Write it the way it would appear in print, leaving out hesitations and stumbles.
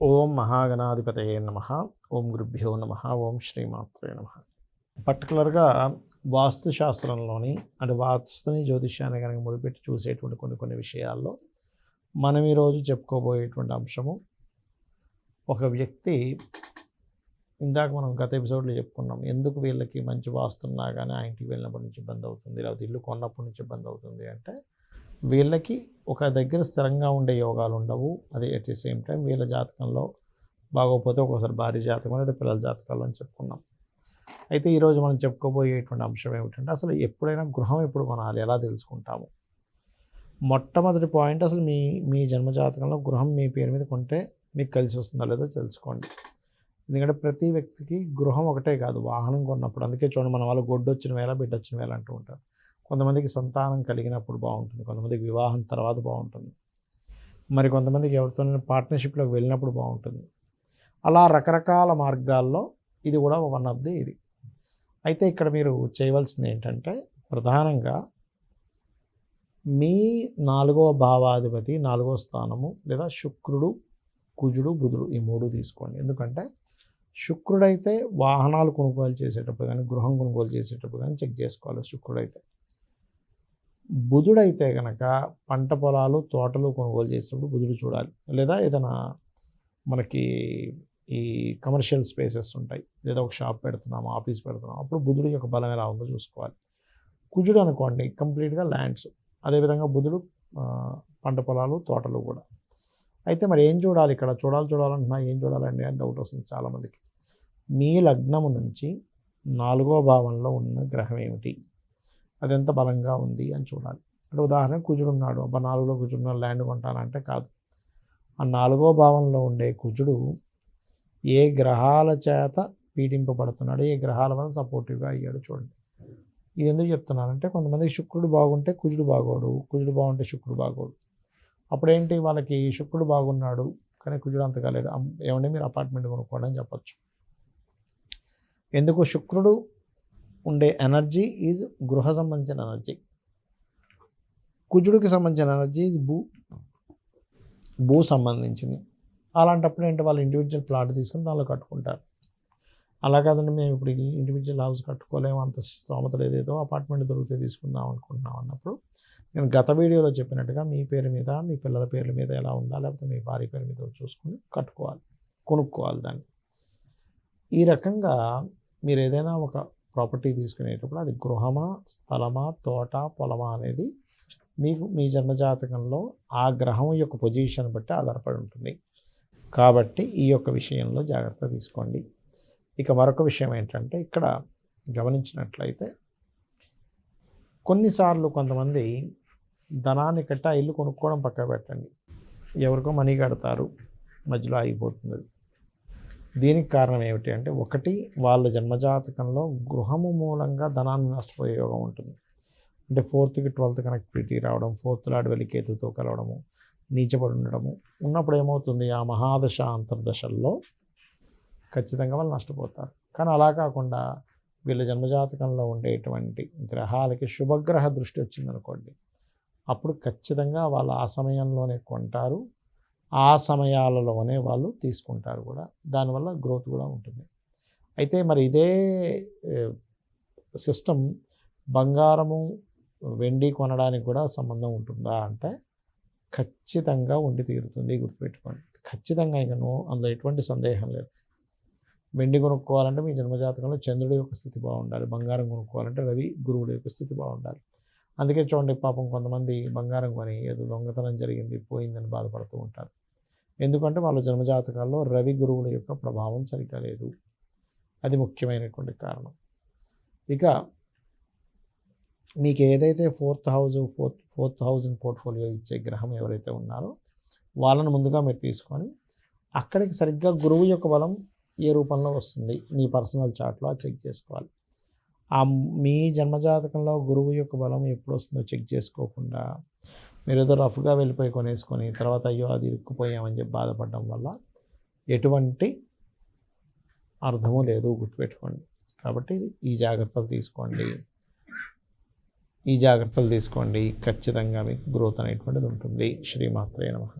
ఓం మహాగణాధిపతయే నమః. ఓం గురుభ్యో నమః. ఓం శ్రీమాత్రే నమః. పర్టికులర్గా వాస్తుశాస్త్రంలోని అంటే వాస్తుని జ్యోతిష్యాన్ని కనుక ముడిపెట్టి చూసేటువంటి కొన్ని విషయాల్లో మనం ఈరోజు చెప్పుకోబోయేటువంటి అంశము, ఒక వ్యక్తి ఇందాక మనం గత ఎపిసోడ్లో చెప్పుకున్నాం, ఎందుకు వీళ్ళకి మంచి వాస్తున్నా కానీ ఆ ఇంటికి వెళ్ళినప్పటి నుంచి ఇబ్బంది అవుతుంది, లేకపోతే ఇల్లు కొన్నప్పటి నుంచి ఇబ్బంది అవుతుంది అంటే వీళ్ళకి ఒక దగ్గర స్థిరంగా ఉండే యోగాలు ఉండవు. అది అట్ ది సేమ్ టైం వీళ్ళ జాతకంలో బాగోకపోతే ఒక్కోసారి భార్య జాతకం లేదా పిల్లల జాతకాలు అని చెప్పుకున్నాం. అయితే ఈరోజు మనం చెప్పుకోబోయేటువంటి అంశం ఏమిటంటే, అసలు ఎప్పుడైనా గృహం ఎప్పుడు కొనాలి, ఎలా తెలుసుకుంటాము? మొట్టమొదటి పాయింట్, అసలు మీ జన్మజాతకంలో గృహం మీ పేరు మీద కొంటే మీకు కలిసి వస్తుందో లేదో తెలుసుకోండి. ఎందుకంటే ప్రతి వ్యక్తికి గృహం ఒకటే కాదు, వాహనం కొన్నప్పుడు. అందుకే చూడండి, మన వాళ్ళు గొడ్డు వచ్చిన వేళ బిడ్డ వచ్చిన వేళ అంటూ ఉంటారు. కొంతమందికి సంతానం కలిగినప్పుడు బాగుంటుంది, కొంతమందికి వివాహం తర్వాత బాగుంటుంది, మరి కొంతమందికి ఎవరితోనైనా పార్ట్నర్షిప్లోకి వెళ్ళినప్పుడు బాగుంటుంది. అలా రకరకాల మార్గాల్లో ఇది కూడా వన్ ఆఫ్ ది ఇది. అయితే ఇక్కడ మీరు చేయవలసింది ఏంటంటే, ప్రధానంగా మీ 4వ భావాధిపతి 4వ స్థానము లేదా శుక్రుడు, కుజుడు, బుధుడు ఈ 3 తీసుకోండి. ఎందుకంటే శుక్రుడైతే వాహనాలు కొనుగోలు చేసేటప్పుడు కానీ, గృహం కొనుగోలు చేసేటప్పుడు కానీ చెక్ చేసుకోవాలి శుక్రుడైతే. బుధుడైతే కనుక పంట పొలాలు, తోటలు కొనుగోలు చేసేటప్పుడు బుధుడు చూడాలి. లేదా ఏదైనా మనకి ఈ కమర్షియల్ స్పేసెస్ ఉంటాయి, లేదా ఒక షాప్ పెడుతున్నాము, ఆఫీస్ పెడుతున్నాము, అప్పుడు బుధుడు యొక్క బలం ఎలా ఉందో చూసుకోవాలి. కుజుడు అనుకోండి కంప్లీట్గా ల్యాండ్స్, అదేవిధంగా బుధుడు పంట పొలాలు, తోటలు కూడా. అయితే మరి ఏం చూడాలి ఇక్కడ? చూడాలంటున్నా ఏం చూడాలండి అని డౌట్ వస్తుంది చాలామందికి. మీ లగ్నము నుంచి 4వ భావంలో ఉన్న గ్రహం ఏమిటి, అది ఎంత బలంగా ఉంది అని చూడాలి. అంటే ఉదాహరణకు కుజుడు ఉన్నాడు, 4లో కుజుడు ల్యాండ్ కొంటానంటే కాదు. ఆ 4వ భావంలో ఉండే కుజుడు ఏ గ్రహాల చేత పీడింపబడుతున్నాడు, ఏ గ్రహాల వల్ల సపోర్టివ్గా అయ్యాడు చూడండి. ఇది ఎందుకు చెప్తున్నానంటే, కొంతమందికి శుక్రుడు బాగుంటే కుజుడు బాగోడు, కుజుడు బాగుంటే శుక్రుడు బాగోడు. అప్పుడేంటి, వాళ్ళకి శుక్రుడు బాగున్నాడు కానీ కుజుడు అంతగా లేడు, ఏమంటే మీరు అపార్ట్మెంట్ కొనుక్కోండి అని చెప్పచ్చు. ఎందుకు? శుక్రుడు ఉండే ఎనర్జీ ఈజ్ గృహ సంబంధించిన ఎనర్జీ, కుజుడికి సంబంధించిన ఎనర్జీ ఈజ్ భూ సంబంధించింది. అలాంటప్పుడు ఏంటి, వాళ్ళు ఇండివిజువల్ ప్లాట్ తీసుకుని దానిలో కట్టుకుంటారు. అలా కాదండి, మేము ఇప్పుడు ఇండివిజువల్ హౌస్ కట్టుకోలేము, అంత స్తోమత లేదేదో అపార్ట్మెంట్ దొరికితే తీసుకుందాం అనుకుంటున్నాం అన్నప్పుడు, నేను గత వీడియోలో చెప్పినట్టుగా మీ పేరు మీద, మీ పిల్లల పేర్ల మీద ఎలా ఉందా, లేకపోతే మీ భార్య పేరు మీద చూసుకుని కొనుక్కోవాలి దాన్ని. ఈ రకంగా మీరు ఏదైనా ఒక ప్రాపర్టీ తీసుకునేటప్పుడు అది గృహమా, స్థలమా, తోట, పొలమా అనేది మీకు మీ జన్మజాతకంలో ఆ గ్రహం యొక్క పొజిషన్ బట్టి ఆధారపడి ఉంటుంది. కాబట్టి ఈ యొక్క విషయంలో జాగ్రత్త తీసుకోండి. ఇక మరొక విషయం ఏంటంటే, ఇక్కడ గమనించినట్లయితే కొన్నిసార్లు కొంతమంది ధనాన్ని కట్టి ఆ ఇల్లు కొనుక్కోవడం పక్కన పెట్టండి, ఎవరికో మనీ కడతారు, మధ్యలో ఆగిపోతుంది. దీనికి కారణం ఏమిటి అంటే, ఒకటి, వాళ్ళ జన్మజాతకంలో గృహము మూలంగా ధనాన్ని నష్టపోయే యోగం ఉంటుంది. అంటే 4th-కి 12th కనెక్టివిటీ రావడం, 4th లార్డ్ వెళ్ళి కేతుతో కలవడము, నీచపడి ఉండడము ఉన్నప్పుడు ఏమవుతుంది, ఆ మహాదశ అంతర్దశల్లో ఖచ్చితంగా వాళ్ళు నష్టపోతారు. కానీ అలా కాకుండా వీళ్ళ జన్మజాతకంలో ఉండేటువంటి గ్రహాలకి శుభగ్రహ దృష్టి వచ్చిందనుకోండి, అప్పుడు ఖచ్చితంగా వాళ్ళు ఆ సమయంలోనే కొంటారు, ఆ సమయాలలోనే వాళ్ళు తీసుకుంటారు కూడా. దానివల్ల గ్రోత్ కూడా ఉంటుంది. అయితే మరి ఇదే సిస్టమ్ బంగారము, వెండి కొనడానికి కూడా సంబంధం ఉంటుందా అంటే ఖచ్చితంగా ఉండి తీరుతుంది, గుర్తుపెట్టుకోండి. ఖచ్చితంగా, ఇక అందులో ఎటువంటి సందేహం లేదు. వెండి కొనుక్కోవాలంటే మీ జన్మజాతకంలో చంద్రుడి యొక్క స్థితి బాగుండాలి, బంగారం కొనుక్కోవాలంటే రవి గురువుడి యొక్క స్థితి బాగుండాలి. అందుకే చూడండి, పాపం కొంతమంది బంగారం కొని ఏదో దొంగతనం జరిగింది, పోయిందని బాధపడుతూ ఉంటారు. ఎందుకంటే వాళ్ళ జన్మజాతకాల్లో రవి గురువుల యొక్క ప్రభావం సరిగ్గా లేదు. అది ముఖ్యమైనటువంటి కారణం. ఇక మీకు ఏదైతే ఫోర్త్ హౌస్ పోర్ట్ఫోలియో ఇచ్చే గ్రహం ఎవరైతే ఉన్నారో వాళ్ళను ముందుగా మీరు తీసుకొని, అక్కడికి సరిగ్గా గురువు యొక్క బలం ఏ రూపంలో వస్తుంది మీ పర్సనల్ చార్ట్లో చెక్ చేసుకోవాలి. మీ జన్మజాతకంలో గురువు యొక్క బలం ఎప్పుడు వస్తుందో చెక్ చేసుకోకుండా మీరు ఏదో రఫ్గా వెళ్ళిపోయి కొనేసుకొని తర్వాత అయ్యో అది ఇరుక్కుపోయామని చెప్పి బాధపడడం వల్ల ఎటువంటి అర్థము లేదు, గుర్తుపెట్టుకోండి. కాబట్టి ఈ జాగ్రత్తలు తీసుకోండి, ఖచ్చితంగా మీకు గ్రోత్ అనేటువంటిది ఉంటుంది. శ్రీమాత్రే నమః.